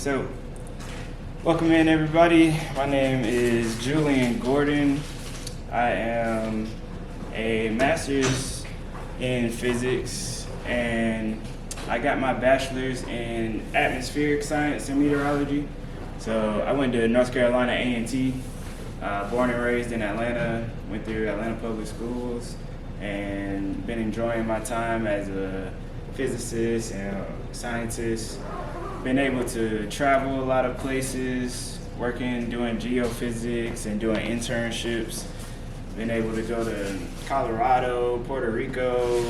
So, welcome in everybody. My name is Julian Gordon. I am a master's in physics and I got my bachelor's in atmospheric science and meteorology. So I went to North Carolina A&T, born and raised in Atlanta, went through Atlanta Public Schools, and been enjoying my time as a physicist and scientist. Been able to travel a lot of places, doing geophysics and doing internships. Been able to go to Colorado, Puerto Rico,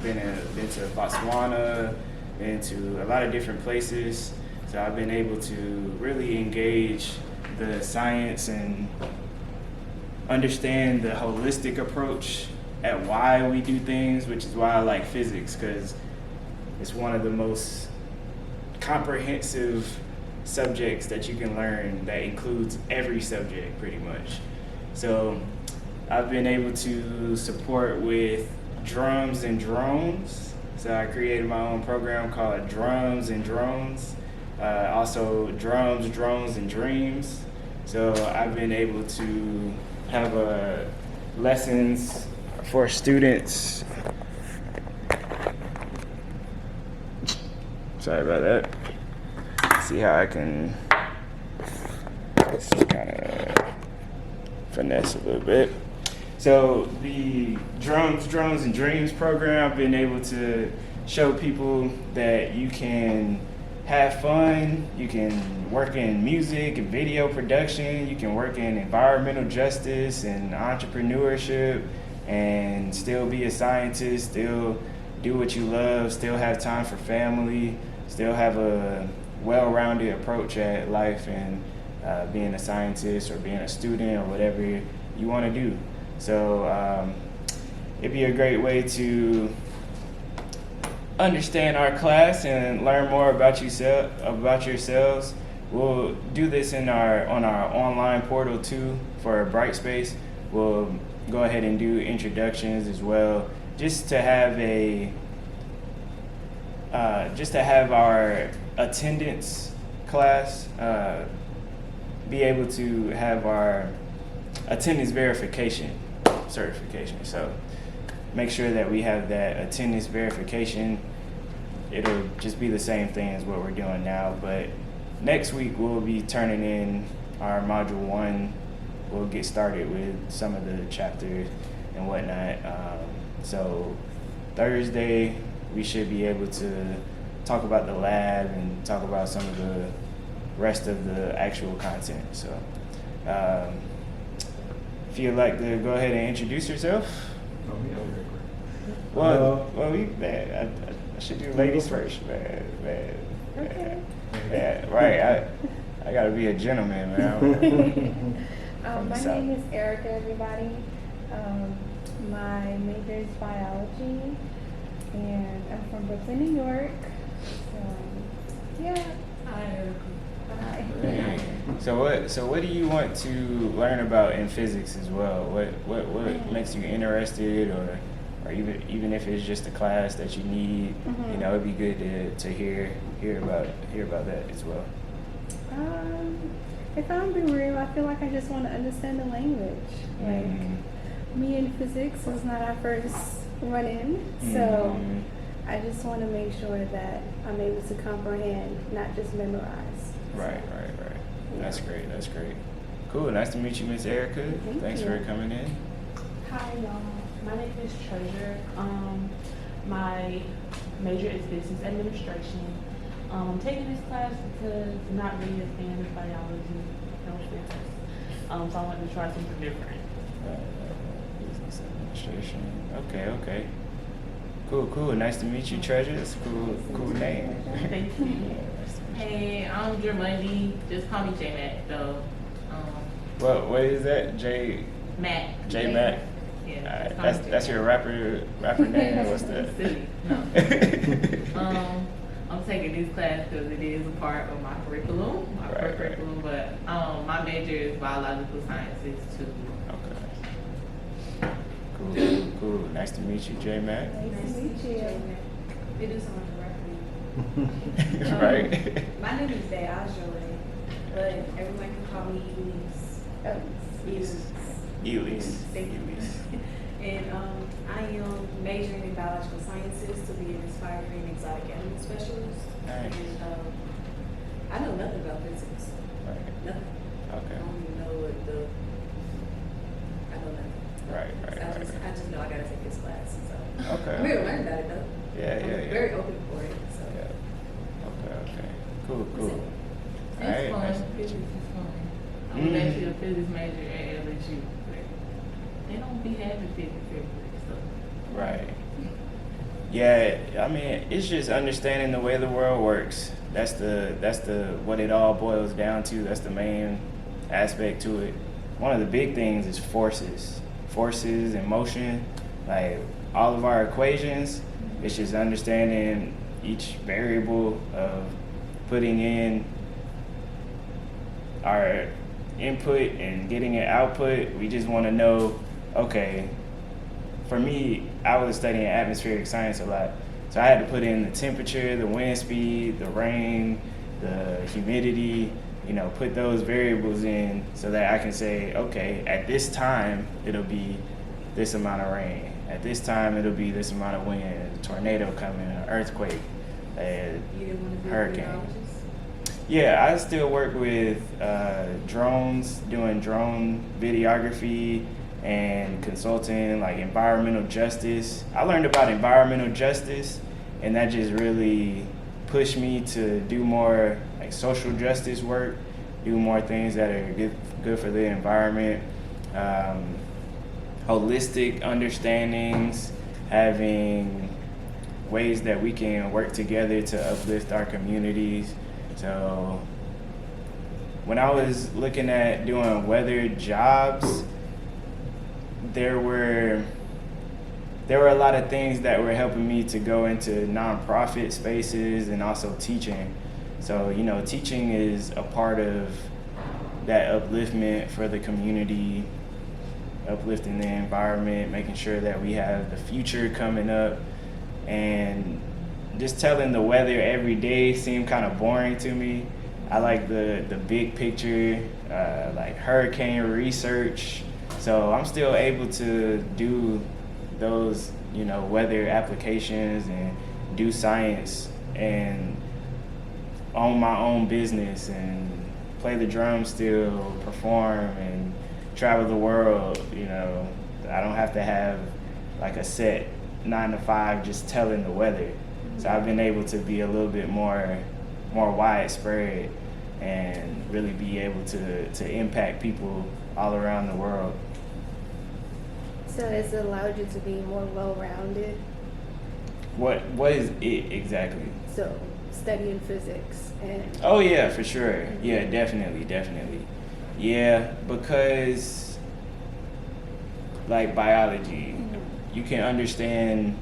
been to Botswana, been to a lot of different places. So I've been able to really engage the science and understand the holistic approach at why we do things, which is why I like physics, because it's one of the most comprehensive subjects that you can learn that includes every subject pretty much. So I've been able to support with drums and drones. So I created my own program called Drums and Drones. Also Drums, Drones, and Dreams. So I've been able to have lessons for students. Sorry about that. See how I can just kind of finesse a little bit. So the Drums, Drones, and Dreams program, I've been able to show people that you can have fun, you can work in music and video production, you can work in environmental justice and entrepreneurship and still be a scientist, still do what you love, still have time for family, still have a well-rounded approach at life and being a scientist or being a student or whatever you want to do. So it'd be a great way to understand our class and learn more about yourselves. We'll do this on our online portal too for Brightspace. We'll go ahead and do introductions as well, just to have our attendance class be able to have our attendance verification certification. So make sure that we have that attendance verification. It'll just be the same thing as what we're doing now, but next week we'll be turning in our module 1. We'll get started with some of the chapters and whatnot. So Thursday we should be able to talk about the lab and talk about some of the rest of the actual content. So if you'd like to go ahead and introduce yourself. Well, I should do ladies first, man. Right, I gotta be a gentleman, man. My name is Erica, everybody. My major is biology, and I'm from Brooklyn, New York. Yeah. Hi, Erica. Hi. So what do you want to learn about in physics as well? What makes you interested, or even if it's just a class that you need, you know, it'd be good to hear about that as well. If I'm being real, I feel like I just want to understand the language. Like me and physics is not our first run-in, so I just want to make sure that I'm able to comprehend, not just memorize. Right. Yeah. That's great. Cool. Nice to meet you, Miss Erica. Thanks for coming in. Hi, y'all. My name is Treasure. My major is business administration. I'm taking this class because I'm not really a fan of biology. No offense. So I wanted to try something different. Business administration. Okay. Cool. Nice to meet you, Treasure. It's a cool name. Thank you. Hey, I'm Jermondy. Just call me J Mac though. What is that? J Mac. J Mac. Yeah. That's your rapper name. What's that? Silly. No. I'm taking this class because it is a part of my curriculum, curriculum. But my major is biological sciences too. Okay. Cool. Nice to meet you, J Mac. Nice to meet you. They do so much reference. Right. My name is Deajole, but everyone can call me Elise. Oh, Elise. Elise. Thank you. And I am majoring in biological sciences to be an aspiring exotic animal specialist. Nice. And I know nothing about physics. Right. Nothing. I Okay. don't even know I know nothing. Right. I just know I gotta take this class. So Okay. I'm here to learn about it though. Yeah. I'm very open for it. So Yeah. Okay. Cool. That's it. It's Alright, fun. nice. Physics is fun. I'm actually a physics major at LSU. But they don't be having physics everywhere, so. Right. Yeah, I mean, it's just understanding the way the world works. That's the what it all boils down to. That's the main aspect to it. One of the big things is forces and motion. Like all of our equations, it's just understanding each variable of putting in our input and getting an output. We just want to know, okay, for me, I was studying atmospheric science a lot. So I had to put in the temperature, the wind speed, the rain, the humidity, put those variables in so that I can say, okay, at this time, it'll be this amount of rain. At this time, it'll be this amount of wind, a tornado coming, an earthquake, a you didn't want to be a hurricane. meteorologist? Yeah, I still work with drones, doing drone videography and consulting, like environmental justice. I learned about environmental justice, and that just really pushed me to do more like social justice work, do more things that are good for the environment, holistic understandings, having ways that we can work together to uplift our communities. So when I was looking at doing weather jobs, there were a lot of things that were helping me to go into nonprofit spaces and also teaching. So, teaching is a part of that upliftment for the community, uplifting the environment, making sure that we have the future coming up. And just telling the weather every day seemed kind of boring to me. I like the big picture, like hurricane research. So I'm still able to do those, weather applications and do science and own my own business and play the drums still, perform and travel the world. I don't have to have like a set 9 to 5 just telling the weather. So I've been able to be a little bit more widespread and really be able to impact people all around the world. so has it allowed you to be more well-rounded? What is it exactly? So studying physics and Oh yeah, for sure. Yeah, definitely. Yeah, because like biology, you can understand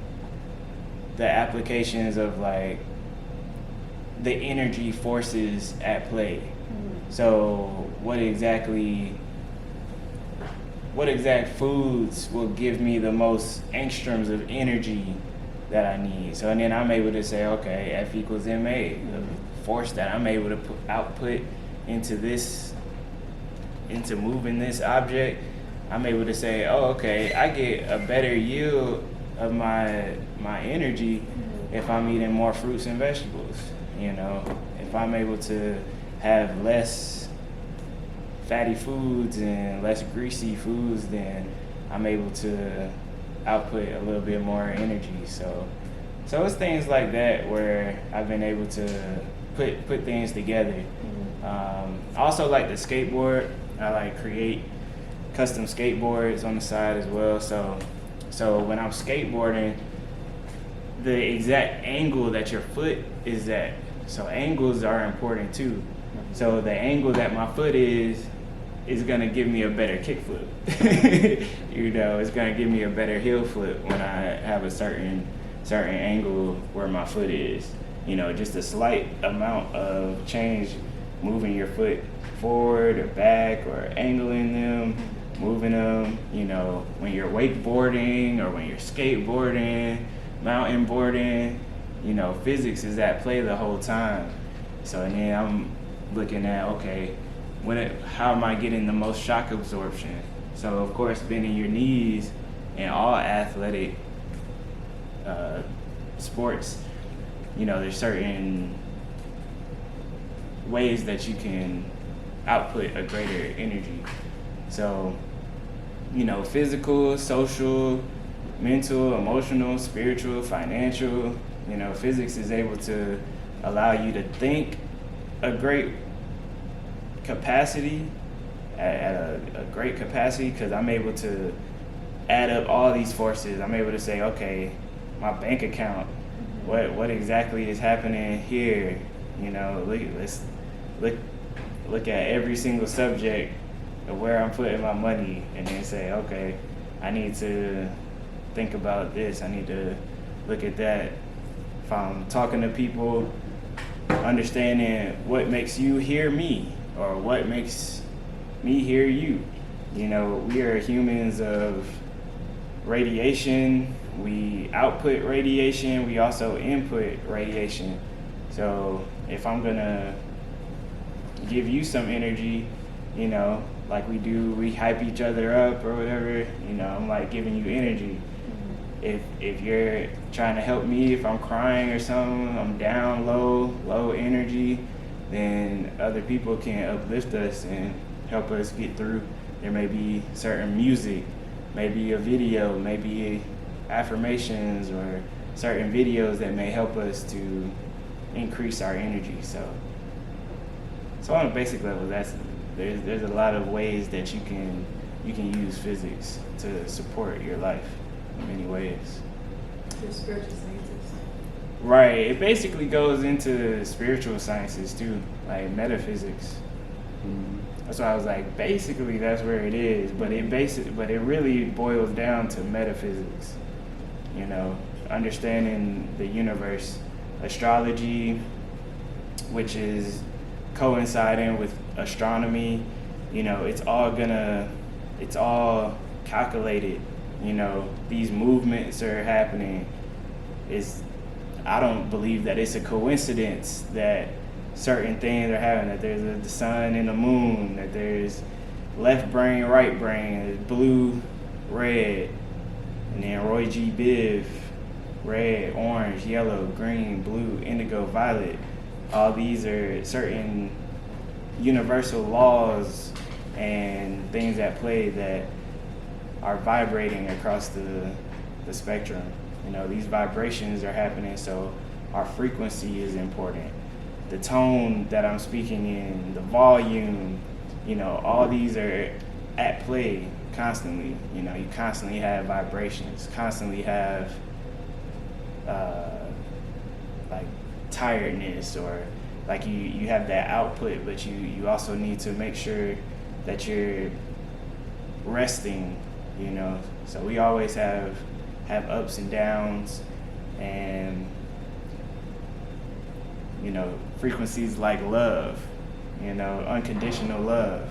the applications of like the energy forces at play. So what exact foods will give me the most angstroms of energy that I need? So and then I'm able to say, okay, F equals ma, the force that I'm able to output into moving this object, I'm able to say, oh, okay, I get a better yield of my energy if I'm eating more fruits and vegetables. If I'm able to have less fatty foods and less greasy foods, then I'm able to output a little bit more energy. So it's things like that where I've been able to put things together. I also like the skateboard. I like create custom skateboards on the side as well. So when I'm skateboarding, the exact angle that your foot is at. So angles are important too. So the angle that my foot is gonna give me a better kickflip. It's gonna give me a better heel flip when I have a certain angle where my foot is. Just a slight amount of change, moving your foot forward or back or angling them, moving them. When you're wakeboarding or when you're skateboarding, mountain boarding, physics is at play the whole time. So, and then I'm looking at, okay, how am I getting the most shock absorption? So, of course, bending your knees in all athletic sports, there's certain ways that you can output a greater energy. So, physical, social, mental, emotional, spiritual, financial, physics is able to allow you to think a great capacity, at a great capacity, because I'm able to add up all these forces. I'm able to say, okay, my bank account, what exactly is happening here? Let's look at every single subject of where I'm putting my money, and then say, okay, I need to think about this. I need to look at that. If I'm talking to people, understanding what makes you hear me, or what makes me hear you. We are humans of radiation. We output radiation. We also input radiation. So if I'm gonna give you some energy, like we hype each other up or whatever, I'm like giving you energy. If you're trying to help me, if I'm crying or something, I'm down, low energy, then other people can uplift us and help us get through. There may be certain music, maybe a video, maybe affirmations, or certain videos that may help us to increase our energy. So on a basic level, there's a lot of ways that you can use physics to support your life in many ways. The spiritual sciences. Right. It basically goes into spiritual sciences too, like metaphysics. That's why I was like, basically that's where it is, but it really boils down to metaphysics. Understanding the universe, astrology, which is coinciding with astronomy. It's all calculated. These movements are happening. I don't believe that it's a coincidence that certain things are happening, that there's the sun and the moon, that there's left brain, right brain, there's blue, red, and then Roy G. Biv, red, orange, yellow, green, blue, indigo, violet. All these are certain universal laws and things at play that are vibrating across the spectrum. These vibrations are happening, so our frequency is important. The tone that I'm speaking in, the volume, all these are at play constantly. You constantly have vibrations, constantly have like tiredness, or like you have that output, but you also need to make sure that you're resting, So we always have ups and downs, and frequencies like love, unconditional love.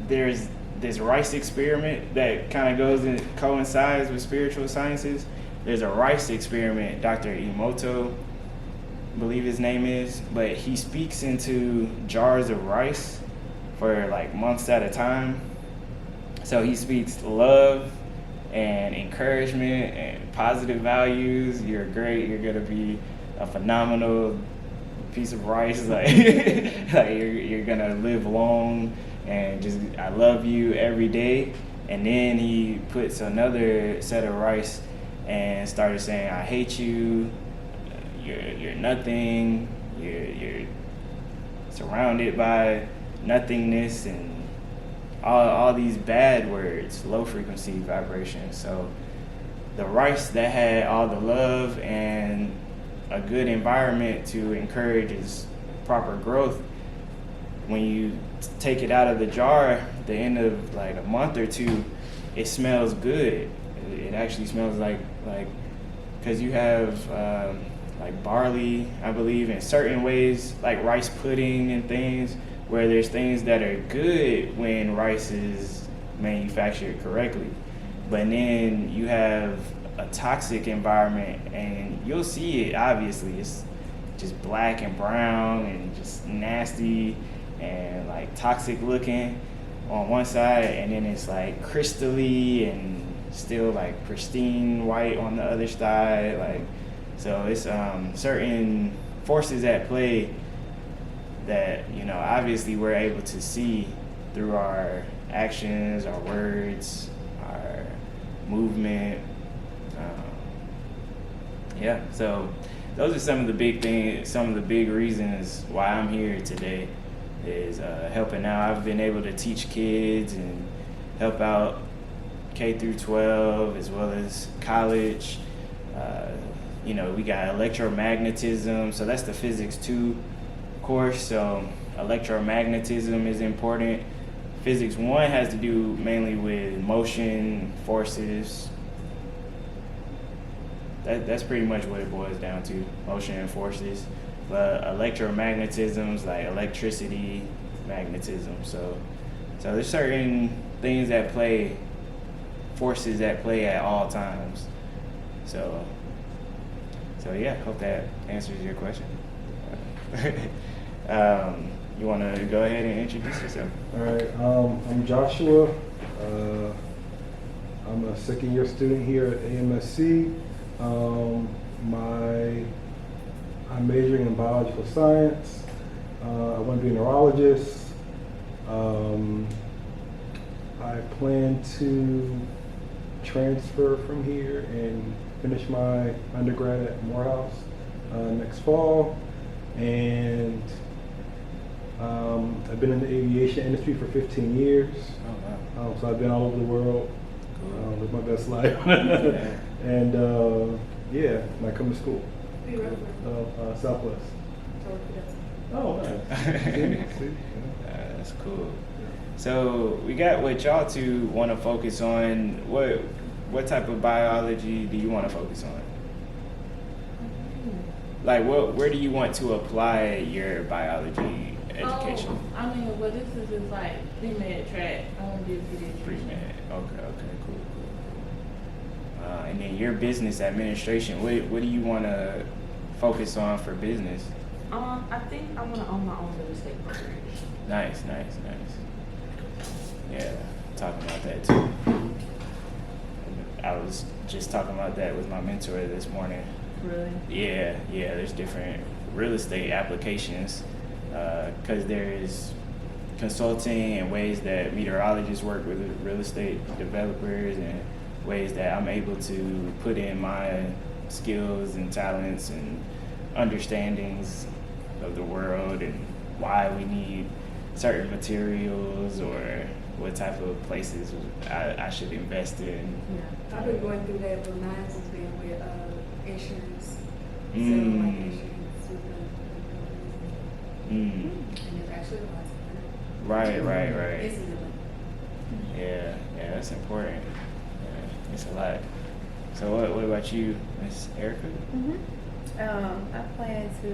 There's this Rice experiment that kind of coincides with spiritual sciences. There's a Rice experiment, Dr. Emoto, I believe his name is, but he speaks into jars of rice for like months at a time. So he speaks love and encouragement and positive values. You're great. You're gonna be a phenomenal piece of rice. Like, you're gonna live long, and just I love you every day. And then he puts another set of rice and started saying, I hate you. You're nothing. You're surrounded by nothingness and all these bad words, low frequency vibrations. So the rice that had all the love and a good environment to encourage its proper growth, when you take it out of the jar at the end of like a month or two, it smells good. It actually smells like because you have like barley, I believe, in certain ways, like rice pudding and things, where there's things that are good when rice is manufactured correctly. but then you have a toxic environment, and you'll see it. Obviously, it's just black and brown and just nasty and like toxic looking on one side, and then it's like crystally and still like pristine white on the other side. Like, so it's certain forces at play that, you know, obviously we're able to see through our actions, our words, our movement. Yeah, so those are some of the big things, some of the big reasons why I'm here today is helping out. I've been able to teach kids and help out K through 12 as well as college. You know, we got electromagnetism, so that's the physics 2 course. So electromagnetism is important. Physics 1 has to do mainly with motion, forces. That's pretty much what it boils down to, motion and forces. But electromagnetism is like electricity, magnetism. So there's certain things at play, forces at play at all times. So yeah, hope that answers your question. You want to go ahead and introduce yourself? All right, I'm Joshua. I'm a second year student here at AMSC. I'm majoring in biological science. I want to be a neurologist. I plan to transfer from here and finish my undergrad at Morehouse next fall. And I've been in the aviation industry for 15 years. Oh, wow. So I've been all over the world. Cool. Live my best life. Yeah. And yeah, when I come to school. Who you wrote for? Southwest. Oh, nice. See? That's cool. So we got what y'all two want to focus on. What type of biology do you want to focus on? Like, where do you want to apply your biology education? I mean, well, this is just like pre-med track. I want to be a pediatrician. Pre-med. Okay, cool. And then your business administration, what do you want to focus on for business? I think I want to own my own real estate brokerage. Nice. Yeah, talking about that too. I was just talking about that with my mentor this morning. Really? Yeah, there's different real estate applications because there's consulting and ways that meteorologists work with real estate developers and ways that I'm able to put in my skills and talents and understandings of the world and why we need certain materials or what type of places I should invest in. Yeah. I've been going through that, but mine has been with insurance. So like insurance and it's actually a lot of money. Right. It's in the money. Yeah, that's important. Yeah, it's a lot. So what about you, Miss Erica? I plan to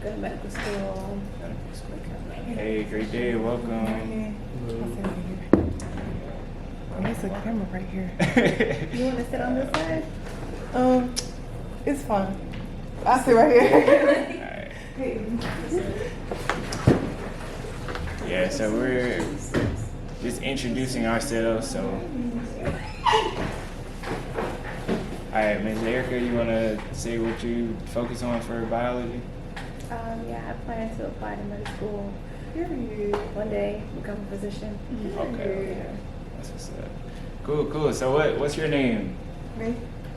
go to medical school. Hey, great day, welcome. There's a camera right here. You want to sit on this side? It's fine. I'll sit right here. Yeah, so we're just introducing ourselves. So, all right, Ms. Erica, you want to say what you focus on for biology? Yeah, I plan to apply to medical school. One day, become a physician. Okay. That's what's up. Cool. So what's your name? Me?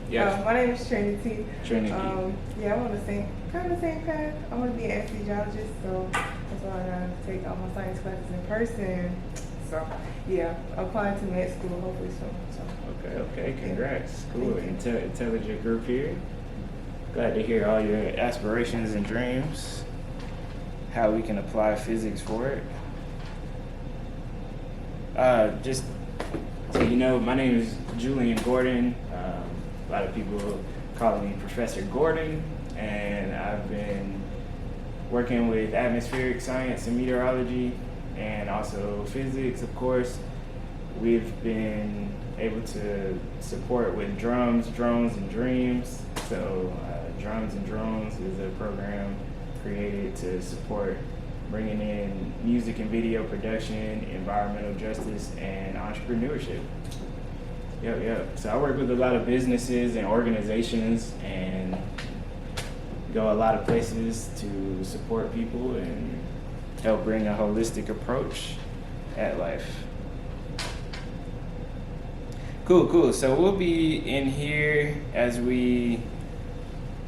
Yeah. My name is Trinity. Trinity. Yeah, I'm on the same path. I want to be an anesthesiologist, so that's why I gotta take all my science classes in person. So yeah, applying to med school hopefully soon. So. Okay, congrats. Cool. Intelligent group here. Glad to hear all your aspirations and dreams. How we can apply physics for it. Just so you know, my name is Julian Gordon. A lot of people call me Professor Gordon, and I've been working with atmospheric science and meteorology, and also physics, of course. we've been able to support with drums, drones, and dreams. So Drums and Drones is a program created to support bringing in music and video production, environmental justice, and entrepreneurship. Yep. So I work with a lot of businesses and organizations and go a lot of places to support people and help bring a holistic approach at life. Cool. So we'll be in here as we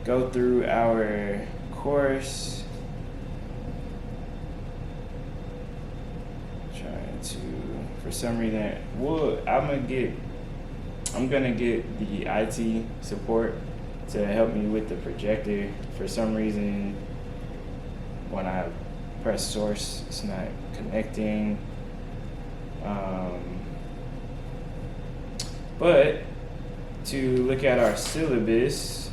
go through our course. Trying to, for some reason, I'm gonna get the IT support to help me with the projector. For some reason, when I press source, it's not connecting. But to look at our syllabus,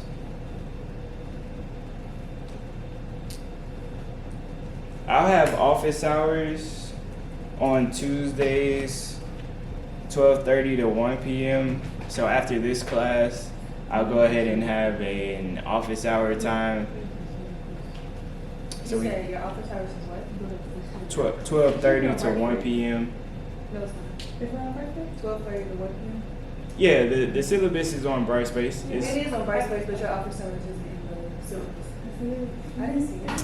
I'll have office hours on Tuesdays, 12:30 to 1 p.m. So after this class, I'll go ahead and have an office hour time. You said your office hours is what? 12:30 to 1 p.m. No, it's not. It's not birthday? 12:30 to 1 p.m. Yeah, the syllabus is on Brightspace. It is on Brightspace, but your office hours isn't in the syllabus. I didn't see that.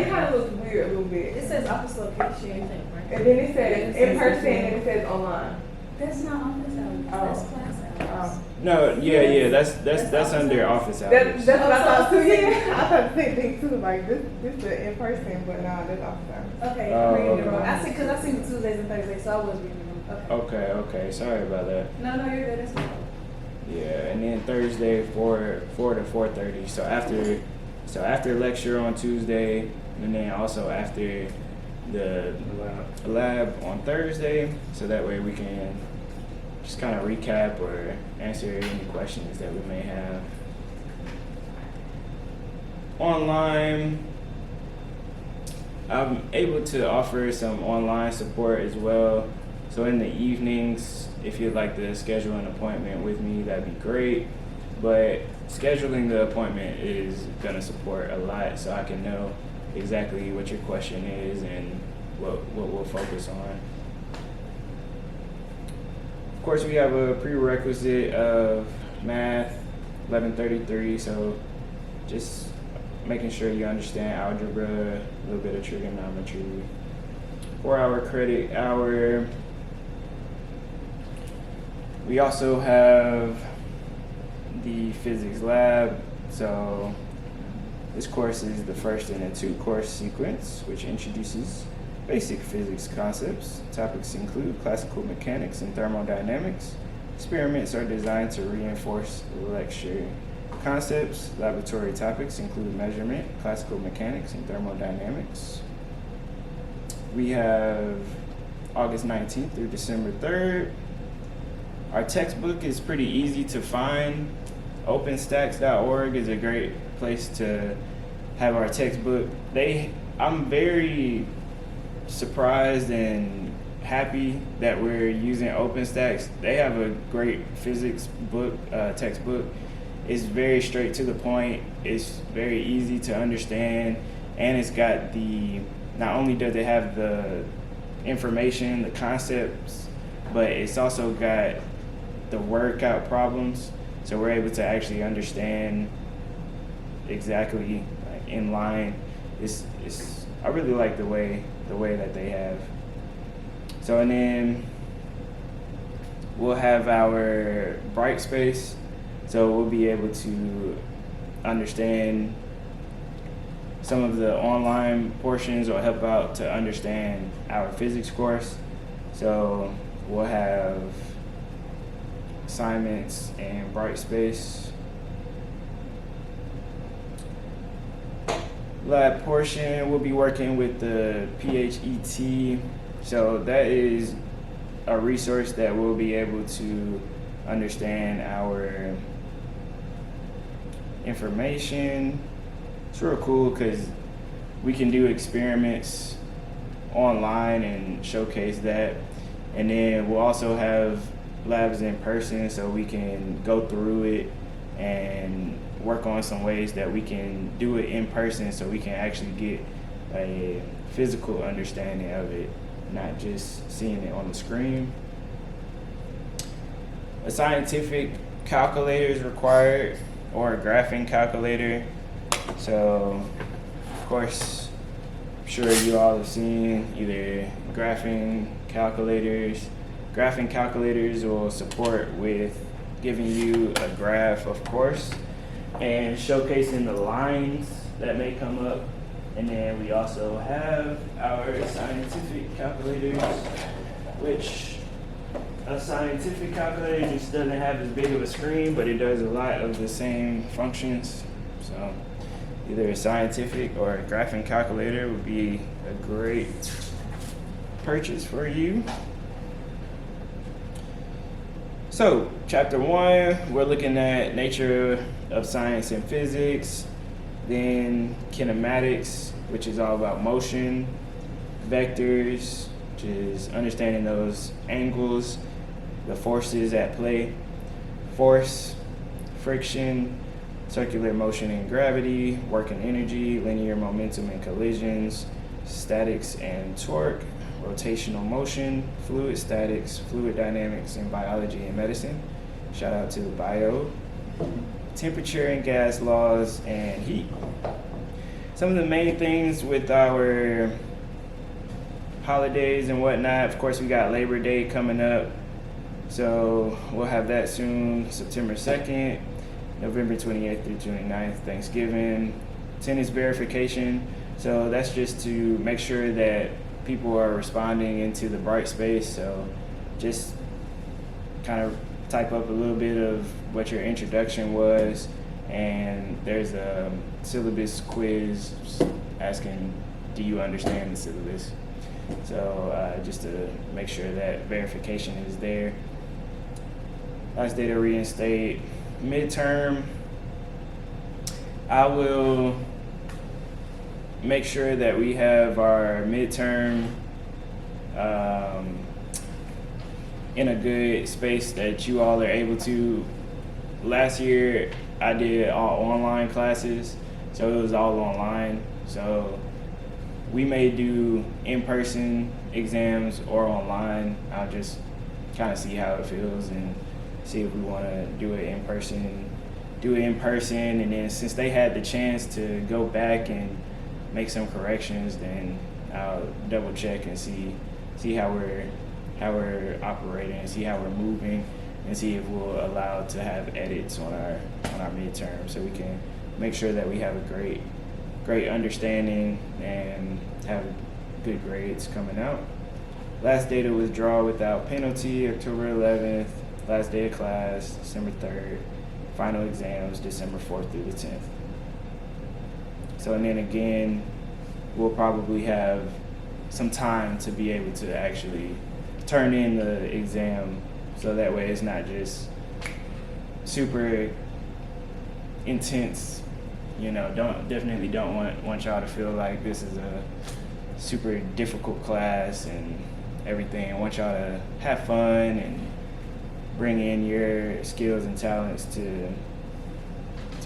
It kind of looks weird a little bit. It says office location. And then it says in person and it says online. That's not office hours. That's class hours. No, yeah, that's under office hours. That's what I thought too. Yeah, I thought the same thing too. Like this the in person, but nah, that's office hours. Okay, Oh, I'm reading it okay. wrong. I seen the Tuesdays and Thursdays, so I was reading it wrong. Okay. Sorry about that. No, you're good. That's fine. Yeah, and then Thursday 4 to 4:30. So after lecture on Tuesday, and then also after the lab on Thursday, so that way we can just kind of recap or answer any questions that we may have. Online, I'm able to offer some online support as well. So in the evenings, if you'd like to schedule an appointment with me, that'd be great. But scheduling the appointment is gonna support a lot, so I can know exactly what your question is and what we'll focus on. Of course, we have a prerequisite of math, 1133, so just making sure you understand algebra, a little bit of trigonometry. 4-hour credit hour. We also have the physics lab. So this course is the first in a 2-course sequence, which introduces basic physics concepts. Topics include classical mechanics and thermodynamics. Experiments are designed to reinforce lecture concepts. Laboratory topics include measurement, classical mechanics, and thermodynamics. We have August 19th through December 3rd. Our textbook is pretty easy to find. OpenStax.org is a great place to have our textbook. I'm very surprised and happy that we're using OpenStax. They have a great physics book, textbook. It's very straight to the point. It's very easy to understand, and it's got not only does it have the information, the concepts, but it's also got the workout problems. So we're able to actually understand exactly in line. I really like the way that they have. So, and then we'll have our Brightspace. So we'll be able to understand some of the online portions or help out to understand our physics course. So we'll have assignments in Brightspace. Lab portion, we'll be working with the PHET. So that is a resource that we'll be able to understand our information. It's real cool because we can do experiments online and showcase that. And then we'll also have labs in person so we can go through it and work on some ways that we can do it in person so we can actually get a physical understanding of it, not just seeing it on the screen. A scientific calculator is required, or a graphing calculator. So, of course, I'm sure you all have seen either graphing calculators. Graphing calculators will support with giving you a graph, of course, and showcasing the lines that may come up. And then we also have our scientific calculators, which a scientific calculator just doesn't have as big of a screen, but it does a lot of the same functions. So either a scientific or a graphing calculator would be a great purchase for you. So chapter 1, we're looking at nature of science and physics, then kinematics, which is all about motion, vectors, which is understanding those angles, the forces at play, force, friction, circular motion and gravity, work and energy, linear momentum and collisions, statics and torque, rotational motion, fluid statics, fluid dynamics, and biology and medicine. Shout out to bio, temperature and gas laws, and heat. Some of the main things with our holidays and whatnot, of course, we got Labor Day coming up. So we'll have that soon, September 2nd, November 28th through 29th, Thanksgiving, attendance verification. So that's just to make sure that people are responding into the Bright Space. So just kind of type up a little bit of what your introduction was, and there's a syllabus quiz asking, do you understand the syllabus? So just to make sure that verification is there. Last day to reinstate. Midterm, I will make sure that we have our midterm in a good space that you all are able to. Last year, I did all online classes, so it was all online. So we may do in-person exams or online. I'll just kind of see how it feels and see if we want to do it in person, and then since they had the chance to go back and make some corrections, then I'll double check and see how we're operating, see how we're moving, and see if we'll allow to have edits on our midterm, so we can make sure that we have a great understanding and have good grades coming out. Last day to withdraw without penalty, October 11th. Last day of class, December 3rd. Final exams, December 4th through the 10th. So, and then again, we'll probably have some time to be able to actually turn in the exam, so that way it's not just super intense. You know, definitely don't want y'all to feel like this is a super difficult class and everything. I want y'all to have fun and bring in your skills and talents to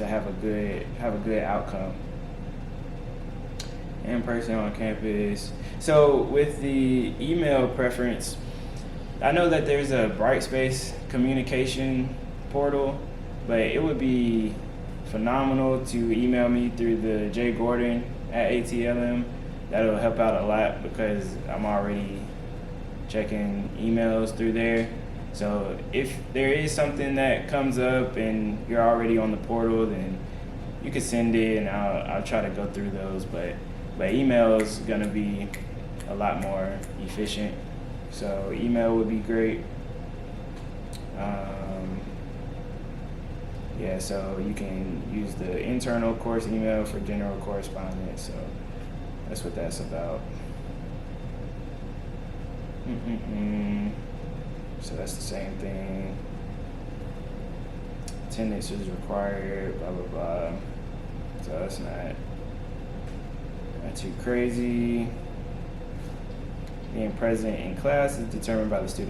have a good outcome. In person on campus. So with the email preference, I know that there's a Brightspace communication portal, but it would be phenomenal to email me through the jgordon@ATLM. That'll help out a lot because I'm already checking emails through there. So if there is something that comes up and you're already on the portal, then you can send it and I'll try to go through those. But email is gonna be a lot more efficient. So email would be great. Yeah, so you can use the internal course email for general correspondence. So that's what that's about. So that's the same thing. Attendance is required, blah, blah, blah. So that's not too crazy. being present in class is determined by the student's